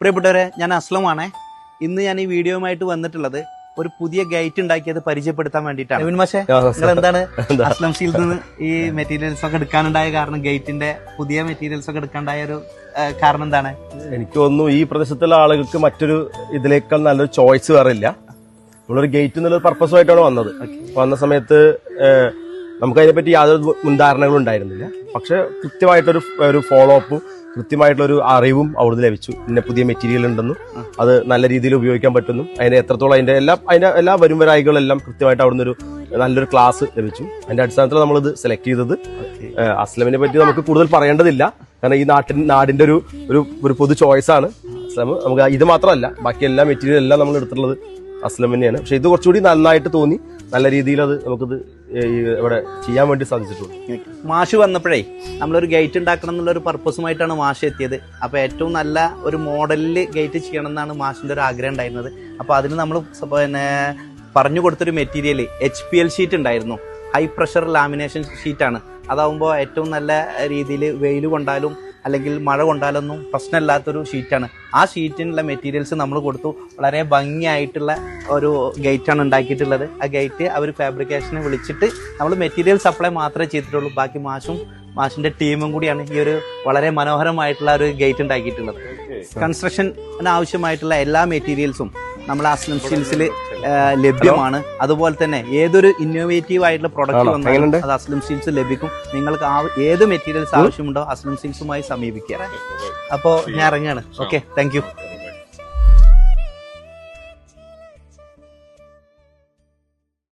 പ്രിയപ്പെട്ടവരെ, ഞാൻ അസ്ലമാണേ. ഇന്ന് ഞാൻ ഈ വീഡിയോയുമായിട്ട് വന്നിട്ടുള്ളത് ഒരു പുതിയ ഗൈറ്റ് ഉണ്ടാക്കിയത് പരിചയപ്പെടുത്താൻ വേണ്ടിയിട്ടാണ്. നവീൻ മാഷേ, നിങ്ങൾ എന്താണ് അസ്ലം സ്റ്റീൽസിൽ നിന്ന് ഈ മെറ്റീരിയൽസ് ഒക്കെ എടുക്കാനുണ്ടായ കാരണം, ഗൈറ്റിന്റെ പുതിയ മെറ്റീരിയൽസ് ഒക്കെ എടുക്കാനുണ്ടായ ഒരു കാരണം എന്താണ്? എനിക്ക് തോന്നുന്നു ഈ പ്രദേശത്തുള്ള ആളുകൾക്ക് മറ്റൊരു ഇതിനേക്കാൾ നല്ലൊരു ചോയ്സ് വേറെ ഇല്ല. നമ്മളൊരു ഗേറ്റ് എന്നുള്ള പർപ്പസുമായിട്ടാണ് വന്നത്. വന്ന സമയത്ത് നമുക്ക് അതിനെപ്പറ്റി യാതൊരു മുൻധാരണകളും ഉണ്ടായിരുന്നില്ല. പക്ഷെ കൃത്യമായിട്ടൊരു ഫോളോ അപ്പും കൃത്യമായിട്ടുള്ളൊരു അറിവും അവിടുന്ന് ലഭിച്ചു. പിന്നെ പുതിയ മെറ്റീരിയൽ ഉണ്ടെന്നും അത് നല്ല രീതിയിൽ ഉപയോഗിക്കാൻ പറ്റുന്നു, അതിന് എത്രത്തോളം അതിന്റെ എല്ലാ വരുംവരായികളെല്ലാം കൃത്യമായിട്ട് അവിടുന്ന് ഒരു നല്ലൊരു ക്ലാസ് ലഭിച്ചു. അതിന്റെ അടിസ്ഥാനത്തിൽ നമ്മളിത് സെലക്ട് ചെയ്തത്. അസ്ലമിനെ പറ്റി നമുക്ക് കൂടുതൽ പറയേണ്ടതില്ല, കാരണം ഈ നാടിന്റെ ഒരു പൊതു ചോയ്സ് ആണ് അസ്ലം. നമുക്ക് ഇത് മാത്രമല്ല, ബാക്കി എല്ലാ മെറ്റീരിയൽ എല്ലാം നമ്മൾ എടുത്തിട്ടുള്ളത് അസ്ലം തന്നെയാണ്. പക്ഷെ ഇത് കുറച്ചുകൂടി നന്നായിട്ട് തോന്നി, നല്ല രീതിയിൽ അത് നമുക്കിത് ഇവിടെ ചെയ്യാൻ വേണ്ടി സാധിച്ചിട്ടുണ്ട്. മാഷ് വന്നപ്പോഴേ നമ്മളൊരു ഗേറ്റ് ഉണ്ടാക്കണം എന്നുള്ള ഒരു പർപ്പസുമായിട്ടാണ് മാഷ് എത്തിയത്. അപ്പോൾ ഏറ്റവും നല്ല ഒരു മോഡലിൽ ഗേറ്റ് ചെയ്യണം എന്നാണ് മാഷിന്റെ ഒരു ആഗ്രഹം ഉണ്ടായിരുന്നത്. അപ്പോൾ അതിന് നമ്മൾ പറഞ്ഞു കൊടുത്തൊരു മെറ്റീരിയൽ HPL ഷീറ്റ് ഉണ്ടായിരുന്നു. ഹൈ പ്രഷർ ലാമിനേഷൻ ഷീറ്റാണ്. അതാവുമ്പോൾ ഏറ്റവും നല്ല രീതിയിൽ വെയിൽ കൊണ്ടാലും അല്ലെങ്കിൽ മഴ കൊണ്ടാലൊന്നും പ്രശ്നമില്ലാത്തൊരു ഷീറ്റാണ്. ആ ഷീറ്റിനുള്ള മെറ്റീരിയൽസ് നമ്മൾ കൊടുത്തു. വളരെ ഭംഗിയായിട്ടുള്ള ഒരു ഗേറ്റാണ് ഉണ്ടാക്കിയിട്ടുള്ളത്. ആ ഗേറ്റ് അവർ ഫാബ്രിക്കേഷനെ വിളിച്ചിട്ട് നമ്മൾ മെറ്റീരിയൽ സപ്ലൈ മാത്രമേ ചെയ്തിട്ടുള്ളൂ. ബാക്കി മാഷിന്റെ ടീമും കൂടിയാണ് ഈ ഒരു വളരെ മനോഹരമായിട്ടുള്ള ഒരു ഗേറ്റ് ഉണ്ടാക്കിയിട്ടുള്ളത്. കൺസ്ട്രക്ഷന് ആവശ്യമായിട്ടുള്ള എല്ലാ മെറ്റീരിയൽസും നമ്മൾ അസ്ലം സ്റ്റീൽസിൽ ലഭ്യമാണ്. അതുപോലെ തന്നെ ഏതൊരു ഇന്നോവേറ്റീവ് ആയിട്ടുള്ള പ്രൊഡക്റ്റ് വന്നാലും അത് അസ്ലം സ്റ്റീൽസ് ലഭിക്കും. നിങ്ങൾക്ക് ഏത് മെറ്റീരിയൽസ് ആവശ്യമുണ്ടോ അസ്ലം സ്റ്റീൽസുമായി സമീപിക്കുക. അപ്പോൾ ഞാൻ ഇറങ്ങുകയാണ്. Okay, thank you.